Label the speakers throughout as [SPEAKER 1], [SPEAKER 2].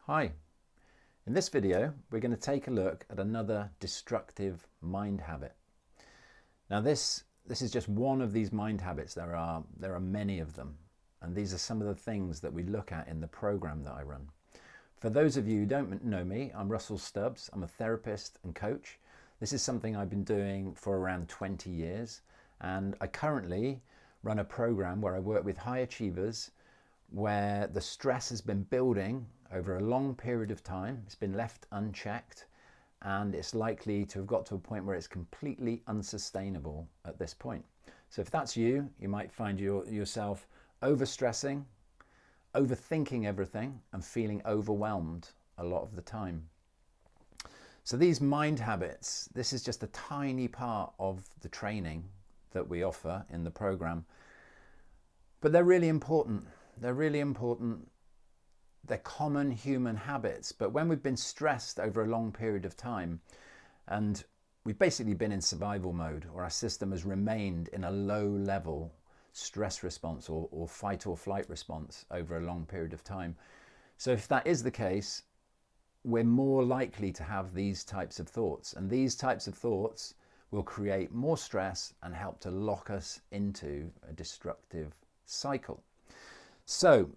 [SPEAKER 1] Hi, in this video we're going to take a look at another destructive mind habit. Now this is just one of these mind habits. There are many of them, and these are some of the things that we look at in the program that I run. For those of you who don't know me, I'm Russell Stubbs. I'm a therapist and coach. This is something I've been doing for around 20 years, and I currently run a program where I work with high achievers where the stress has been building over a long period of time. It's been left unchecked, and it's likely to have got to a point where it's completely unsustainable at this point. So if that's you, you might find yourself overstressing, overthinking everything, and feeling overwhelmed a lot of the time. So these mind habits, this is just a tiny part of the training that we offer in the program, but they're really important. They're really important. They're common human habits, but when we've been stressed over a long period of time and we've basically been in survival mode, or our system has remained in a low level stress response or fight or flight response over a long period of time. So if that is the case, we're more likely to have these types of thoughts, and these types of thoughts will create more stress and help to lock us into a destructive cycle. So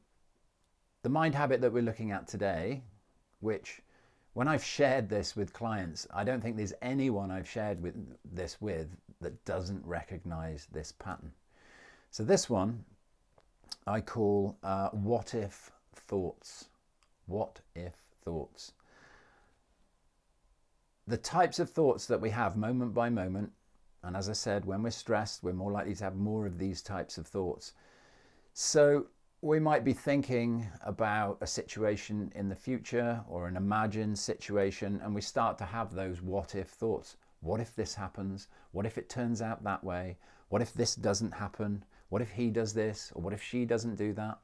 [SPEAKER 1] the mind habit that we're looking at today, which when I've shared this with clients, I don't think there's anyone I've shared this with that doesn't recognize this pattern. So this one I call what if thoughts. What if thoughts? The types of thoughts that we have moment by moment, and as I said, when we're stressed, we're more likely to have more of these types of thoughts. So we might be thinking about a situation in the future or an imagined situation, and we start to have those what if thoughts. What if this happens? What if it turns out that way? What if this doesn't happen? What if he does this? Or what if she doesn't do that?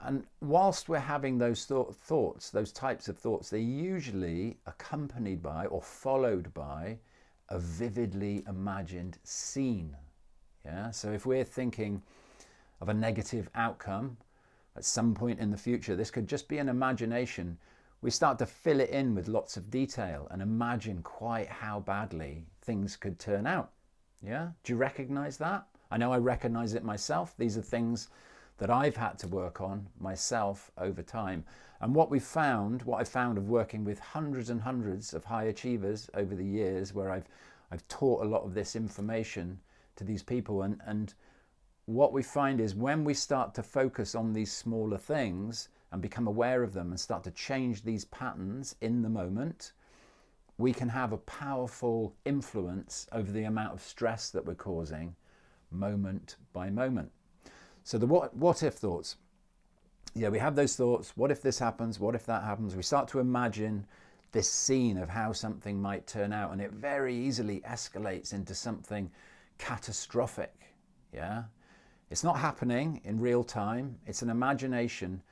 [SPEAKER 1] And whilst we're having those thoughts, those types of thoughts, they're usually accompanied by or followed by a vividly imagined scene. Yeah. So if we're thinking of a negative outcome at some point in the future, this could just be an imagination. We start to fill it in with lots of detail and imagine quite how badly things could turn out. Yeah, do you recognize that? I know I recognize it myself. These are things that I've had to work on myself over time. And what I found of working with hundreds and hundreds of high achievers over the years, where I've taught a lot of this information to these people, and what we find is when we start to focus on these smaller things and become aware of them and start to change these patterns in the moment, we can have a powerful influence over the amount of stress that we're causing moment by moment. So the what if thoughts. Yeah, we have those thoughts. What if this happens? What if that happens? We start to imagine this scene of how something might turn out, and it very easily escalates into something catastrophic. Yeah. It's not happening in real time. It's an imagination.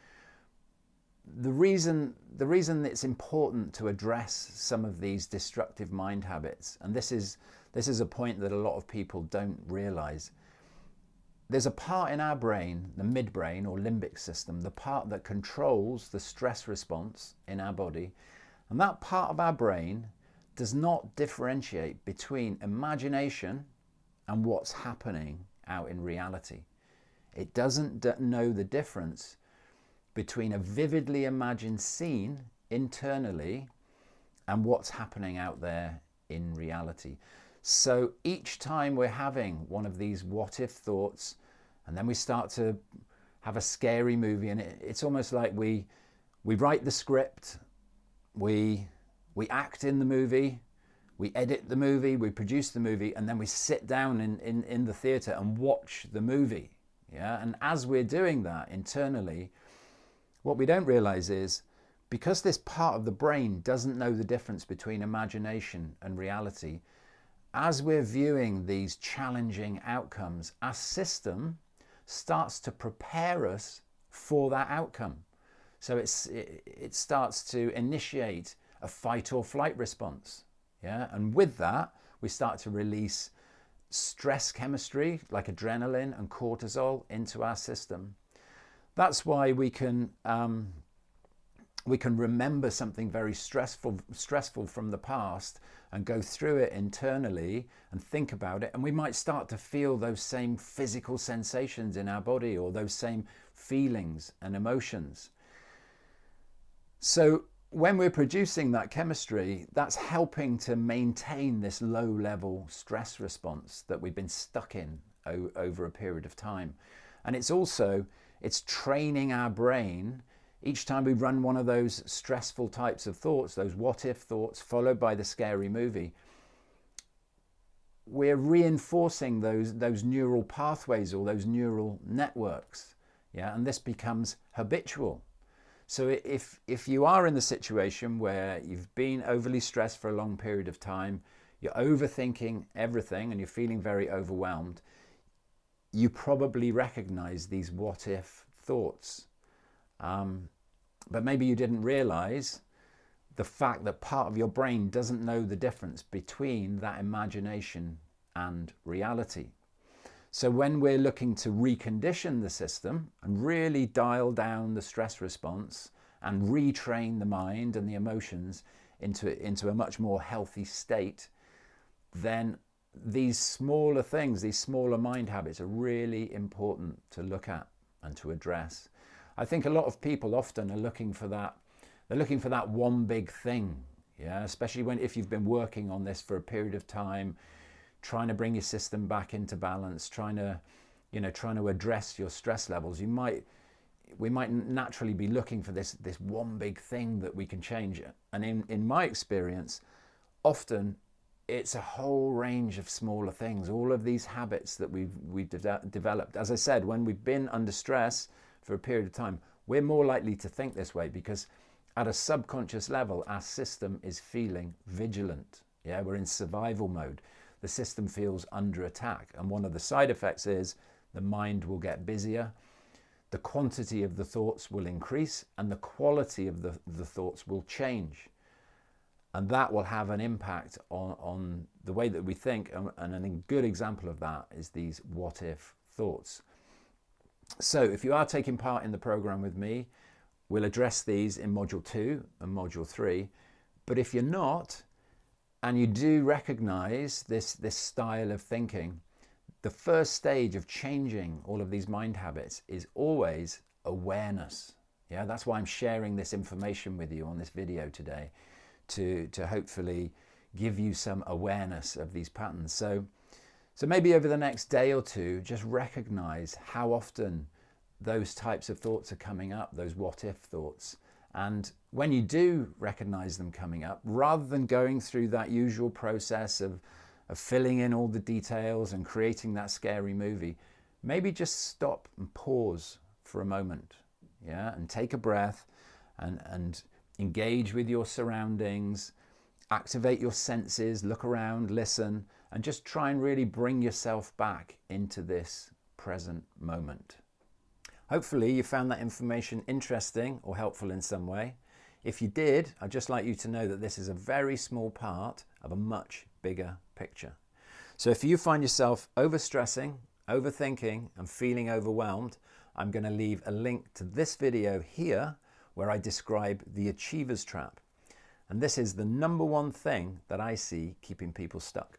[SPEAKER 1] The reason it's important to address some of these destructive mind habits, and this is a point that a lot of people don't realize. There's a part in our brain, the midbrain or limbic system, the part that controls the stress response in our body, and that part of our brain does not differentiate between imagination and what's happening out in reality. It doesn't know the difference between a vividly imagined scene internally and what's happening out there in reality. So each time we're having one of these what if thoughts, and then we start to have a scary movie, and it's almost like we write the script, we act in the movie, we edit the movie, we produce the movie, and then we sit down in the theatre and watch the movie. Yeah, and as we're doing that internally, what we don't realize is, because this part of the brain doesn't know the difference between imagination and reality, as we're viewing these challenging outcomes, our system starts to prepare us for that outcome. So it starts to initiate a fight or flight response. Yeah, and with that, we start to release stress chemistry like adrenaline and cortisol into our system. That's why we can we can remember something very stressful from the past and go through it internally and think about it, and we might start to feel those same physical sensations in our body or those same feelings and emotions. So when we're producing that chemistry, that's helping to maintain this low level stress response that we've been stuck in over a period of time. And it's training our brain. Each time we run one of those stressful types of thoughts, those what if thoughts followed by the scary movie, we're reinforcing those neural pathways or those neural networks. Yeah, and this becomes habitual. So if you are in the situation where you've been overly stressed for a long period of time, you're overthinking everything and you're feeling very overwhelmed, you probably recognize these what if thoughts. But maybe you didn't realize the fact that part of your brain doesn't know the difference between that imagination and reality. So when we're looking to recondition the system and really dial down the stress response and retrain the mind and the emotions into a much more healthy state, then these smaller things, these smaller mind habits are really important to look at and to address. I think a lot of people often are looking for that. They're looking for that one big thing, yeah. Especially if you've been working on this for a period of time, trying to bring your system back into balance, trying to address your stress levels. We might naturally be looking for this one big thing that we can change. And in my experience, often it's a whole range of smaller things. All of these habits that we've developed. As I said, when we've been under stress for a period of time, we're more likely to think this way because at a subconscious level, our system is feeling vigilant. Yeah, we're in survival mode. The system feels under attack. And one of the side effects is the mind will get busier, the quantity of the thoughts will increase, and the quality of the thoughts will change. And that will have an impact on the way that we think. And a good example of that is these what if thoughts. So if you are taking part in the program with me, we'll address these in Module 2 and Module 3. But if you're not, and you do recognize this style of thinking, the first stage of changing all of these mind habits is always awareness. Yeah, that's why I'm sharing this information with you on this video today, to hopefully give you some awareness of these patterns. So maybe over the next day or two, just recognize how often those types of thoughts are coming up, those what if thoughts. And when you do recognize them coming up, rather than going through that usual process of filling in all the details and creating that scary movie, maybe just stop and pause for a moment, yeah, and take a breath and engage with your surroundings, activate your senses, look around, listen, and just try and really bring yourself back into this present moment. Hopefully you found that information interesting or helpful in some way. If you did, I'd just like you to know that this is a very small part of a much bigger picture. So if you find yourself overstressing, overthinking, and feeling overwhelmed, I'm going to leave a link to this video here where I describe the achiever's trap. And this is the number one thing that I see keeping people stuck.